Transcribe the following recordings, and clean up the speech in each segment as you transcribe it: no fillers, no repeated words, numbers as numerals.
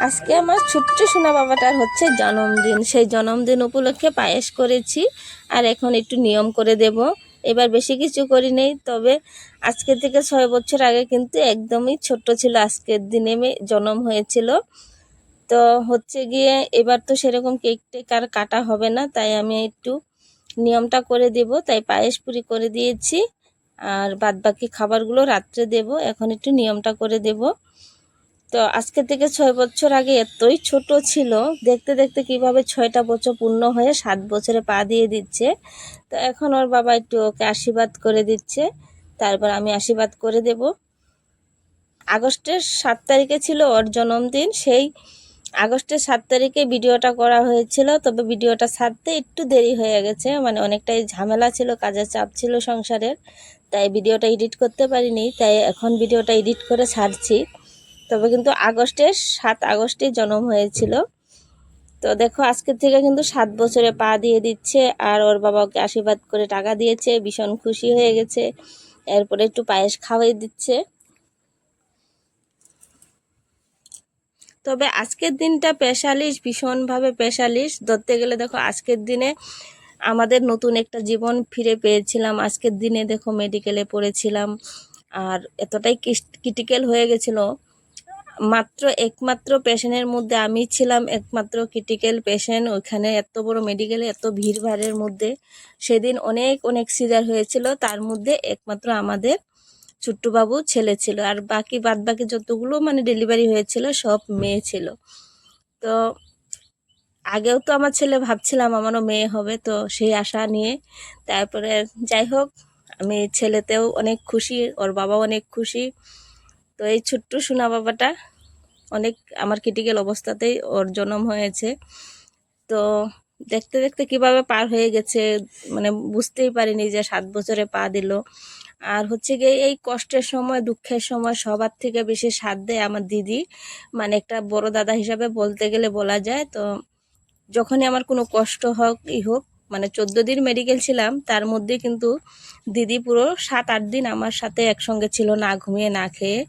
আজকে আমার ছোট্ট সোনা বাবাটার হচ্ছে জন্মদিন। সেই জন্মদিন উপলক্ষে পায়েস করেছি আর এখন একটু নিয়ম করে দেব। এবার বেশি কিছু করি নেই, তবে আজকে থেকে 6 বছর আগে কিন্তু একদমই ছোট্ট ছিল। আজকের দিনে জন্ম হয়েছিল। তো হচ্ছে গিয়ে এবার তো সেরকম কেক টেক আর কাটা হবে না, তাই আমি একটু নিয়মটা করে দেব। তাই পায়েস পুরি করে দিয়েছি আর বাদ বাকি খাবারগুলো রাত্রে দেব। এখন একটু নিয়মটা করে দেব। তো আজকে থেকে 6 বছর আগে এতই ছোট ছিল, দেখতে দেখতে কিভাবে 6টা বছর পূর্ণ হয়ে 7 বছরে পা দিয়ে দিচ্ছে। তো এখন ওর বাবা একটু ওকে আশীর্বাদ করে দিচ্ছে, তারপর আমি আশীর্বাদ করে দেব। আগস্টের 7 তারিখে ছিল ওর জন্মদিন। সেই আগস্টের 7 তারিখে ভিডিওটা করা হয়েছিল, তবে ভিডিওটা ছাড়তে একটু দেরি হয়ে গেছে, মানে অনেকটাই ঝামেলা ছিল, কাজের চাপ ছিল সংসারের, তাই ভিডিওটা এডিট করতে পারিনি। তাই এখন ভিডিওটা এডিট করে ছাড়ছি। তবে কিন্তু 7 আগস্টে জন্ম হয়েছিল। তো দেখো আজকের থেকে কিন্তু 7 বছরে পা দিয়ে দিচ্ছে আর ওর বাবা ওকে আশীর্বাদ করে টাকা দিয়েছে, ভীষণ খুশি হয়ে গেছে। এরপরে একটু পায়েস খাওয়াই দিচ্ছে। তবে আজকের দিনটা স্পেশালিস্ট, ভীষণভাবে স্পেশালিস্ট ধরতে গেলে। দেখো আজকের দিনে আমাদের নতুন একটা জীবন ফিরে পেয়েছিলাম। আজকের দিনে দেখো মেডিকেলে পড়েছিলাম আর এতটাই ক্রিটিক্যাল হয়ে গেছিল। একমাত্র পেশেন্টের মধ্যে আমি ছিলাম একমাত্র ক্রিটিক্যাল পেশেন্ট ওইখানে, এত বড় মেডিকেলে এত ভিড়ভাড়ের মধ্যে। সেদিন অনেক অনেক সিজার হয়েছিল, তার মধ্যে একমাত্র আমাদের ছোট্টবাবু ছেলে ছিল, আর বাদ বাকি যতগুলো মানে ডেলিভারি হয়েছিল সব মেয়ে ছিল। তো আগেও তো আমার ছেলে ভাবছিলাম আমারও মেয়ে হবে, তো সেই আশা নিয়ে তারপরে যাই হোক আমি ছেলেতেও অনেক খুশি, ওর বাবাও অনেক খুশি। তো এই ছোট্ট সোনা বাবাটা অনেক আমার ক্রিটিক্যাল অবস্থাতেই ওর জন্ম হয়েছে। তো দেখতে দেখতে কিভাবে পার হয়ে গেছে, মানে বুঝতেই পারিনি যে 7 বছরে পা দিল। আর হচ্ছে গিয়ে এই কষ্টের সময় দুঃখের সময় সবার থেকে বেশি সাথ দেয় আমার দিদি, মানে একটা বড় দাদা হিসাবে বলতে গেলে বলা যায়। তো যখনই আমার কোনো কষ্ট হোক হোক, মানে 14 দিন মেডিকেল ছিলাম, তার মধ্যে কিন্তু দিদি পুরো 7-8 দিন আমার সাথে একসঙ্গে ছিল, না ঘুমিয়ে না খেয়ে।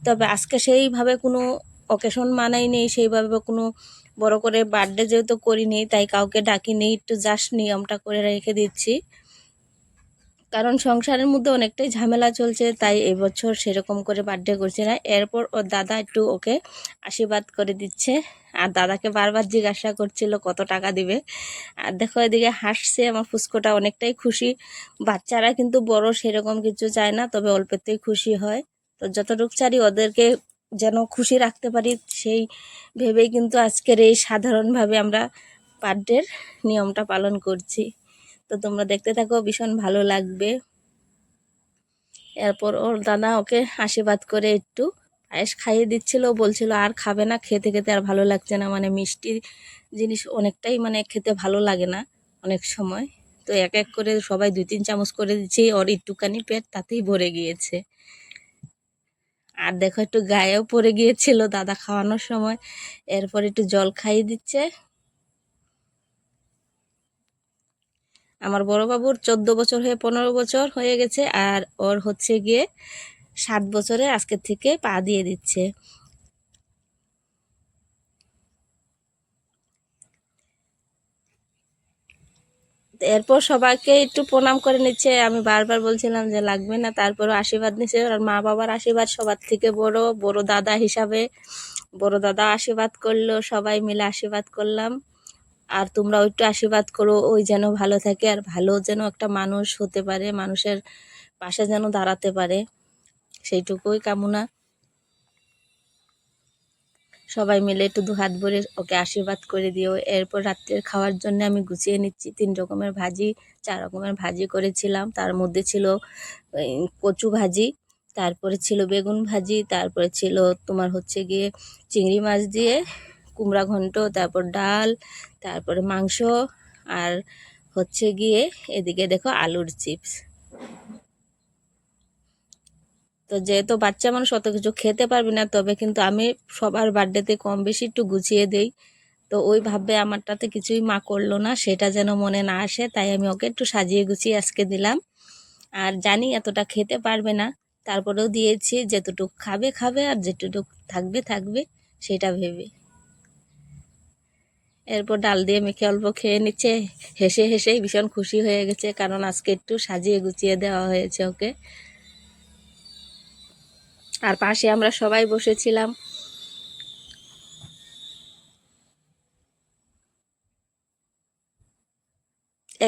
তবে আজকে সেইভাবে কোনো অকেশন মানাই নেই, সেইভাবে কোনো বড় করে বার্থডে যেহেতু করিনি, তাই কাউকে ডাকিনি, একটু জাস্ট নিয়মটা করে রেখে দিচ্ছি। কারণ সংসারের মধ্যে অনেকটাই ঝামেলা চলছে, তাই এবছর সেরকম করে বার্থডে করছে না। এরপর ওর দাদা একটু ওকে আশীর্বাদ করে দিচ্ছে আর দাদাকে বারবার জিজ্ঞাসা করছিল কত টাকা দিবে। আর দেখো এদিকে হাসছে আমার ফুসকোটা, অনেকটাই খুশি। বাচ্চারা কিন্তু বড় সেরকম কিছু চায় না, তবে অল্পতেই খুশি হয়। তো যতটুকু চারি ওদেরকে যেন খুশি রাখতে পারি, সেই ভেবেই কিন্তু আজকের এই সাধারণভাবে আমরা বার্থডের নিয়মটা পালন করছি। তো তোমরা দেখতে থাকো, ভীষণ ভালো লাগবে। এরপর ওর দাদা ওকে আশীর্বাদ করে একটু পায়েস খাইয়ে দিচ্ছিল, বলছিল আর খাবে না, খেতে খেতে আর ভালো লাগছে না, মানে মিষ্টি জিনিস অনেকটাই মানে খেতে ভালো লাগে না অনেক সময়। তো এক এক করে সবাই 2-3 চামচ করে দিচ্ছি, ওর একটুখানি পেট তাতেই ভরে গিয়েছে। আর দেখো একটু গায়েও পড়ে গিয়েছিল দাদা খাওয়ানোর সময়। এরপর একটু জল খাইয়ে দিচ্ছে। আমার বড় বাবুর 14 বছর হয়ে 15 বছর হয়ে গেছে, আর ওর হচ্ছে গিয়ে 7 বছরে আজকের থেকে পা দিয়ে দিচ্ছে। এরপর সবাইকে একটু প্রণাম করে নিচ্ছে, আমি বারবার বলছিলাম যে লাগবে না, তারপরও আশীর্বাদ নিচ্ছে। আর মা বাবার আশীর্বাদ সবার থেকে বড়, বড় দাদা হিসাবে বড় দাদা আশীর্বাদ করলো, সবাই মিলে আশীর্বাদ করলাম। আর তোমরাও একটু আশীর্বাদ করো, ওই যেন ভালো থাকে আর ভালো যেন একটা মানুষ হতে পারে, মানুষের পাশে যেন দাঁড়াতে পারে, সেইটুকুই কামনা। সবাই মিলে একটু দুহাত ভরে ওকে আশীর্বাদ করে দিও। এরপর রাত্রের খাওয়ার জন্য আমি গুছিয়ে নিচ্ছি। 3 রকমের ভাজি, 4 রকমের ভাজি করেছিলাম। তার মধ্যে ছিল কচু ভাজি, তারপরে ছিল বেগুন ভাজি, তারপরে ছিল তোমার হচ্ছে গিয়ে চিংড়ি মাছ দিয়ে কুমড়া ঘন্ট, তারপর ডাল, তারপরে মাংস, আর হচ্ছে গিয়ে এদিকে দেখো আলুর চিপস। তো যেহেতু বাচ্চা মানুষ অত কিছু খেতে পারবি না, তবে কিন্তু আমি সবার বার্থডেতে কম বেশি একটু গুছিয়ে দেই। তো ওই ভাবে আমারটাতে কিছুই মা করলো না, সেটা যেন মনে না আসে, তাই আমি ওকে একটু সাজিয়ে গুছিয়ে আজকে দিলাম। আর জানি এতটা খেতে পারবে না, তারপরেও দিয়েছি, যেতটুক খাবে খাবে আর যেটুকু থাকবে থাকবে সেটা ভেবে। এরপর ডাল দিয়ে মেখে অল্প খেয়ে নিচ্ছে, হেসে হেসেই ভীষণ খুশি হয়ে গেছে, কারণ আজকে একটু সাজিয়ে গুছিয়ে দেওয়া হয়েছে ওকে। আর পাশে আমরা সবাই বসেছিলাম।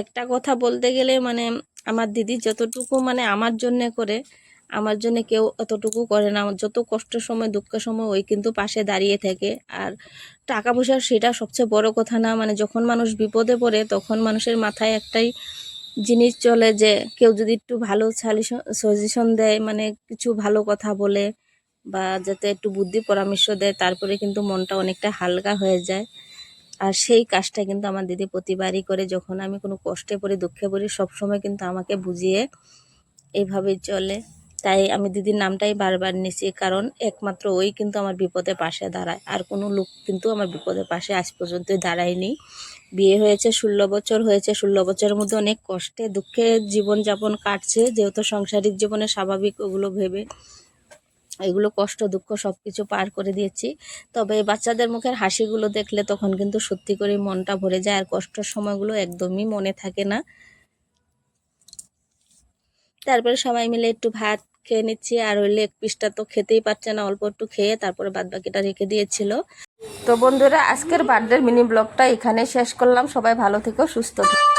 একটা কথা বলতে গেলে মানে আমার দিদি যতটুকু মানে আমার জন্য করে, আমার জন্য কেউ অতটুকু করে না। আমার যত কষ্টের সময় দুঃখের সময় ওই কিন্তু পাশে দাঁড়িয়ে থাকে। আর টাকা পয়সা সেটা সবচেয়ে বড় কথা না, মানে যখন মানুষ বিপদে পড়ে তখন মানুষের মাথায় একটাই জিনিস চলে যে কেউ যদি একটু ভালো সাজেশন দেয়, মানে কিছু ভালো কথা বলে বা যাতে একটু বুদ্ধি পরামর্শ দেয়, তারপরে কিন্তু মনটা অনেকটা হালকা হয়ে যায়। আর সেই কাজটা কিন্তু আমার দিদি প্রতিবারই করে। যখন আমি কোনো কষ্টে পড়ি দুঃখে পড়ি সবসময় কিন্তু আমাকে বুঝিয়ে এইভাবেই চলে। তাই আমি দিদির নামটাই বারবার নিছি, কারণ একমাত্র ওই কিন্তু আমার বিপদে পাশে দাঁড়ায়। আর কোনো লোক কিন্তু আমার বিপদের পাশে আজ পর্যন্ত দাঁড়ায়নি। বিয়ে হয়েছে 16 বছর হয়েছে, 16 বছরের মধ্যে অনেক কষ্টে দুঃখে জীবনযাপন কাটছে, যেহেতু সাংসারিক জীবনে স্বাভাবিক ওগুলো ভেবে এগুলো কষ্ট দুঃখ সব কিছু পার করে দিয়েছি। তবে বাচ্চাদের মুখের হাসিগুলো দেখলে তখন কিন্তু সত্যি করে মনটা ভরে যায়, আর কষ্টের সময়গুলো একদমই মনে থাকে না। তারপরে সবাই মিলে একটু ভাত খেয়ে নিচ্ছি, আর ওই লেগ পিসটা তো খেতেই পারছে না, অল্প একটু খেয়ে তারপরে বাদ বাকিটা রেখে দিয়েছিল। তো বন্ধুরা, আজকের বার্থডে মিনি ব্লগটা এখানে শেষ করলাম। সবাই ভালো থেকো, সুস্থ থেকো।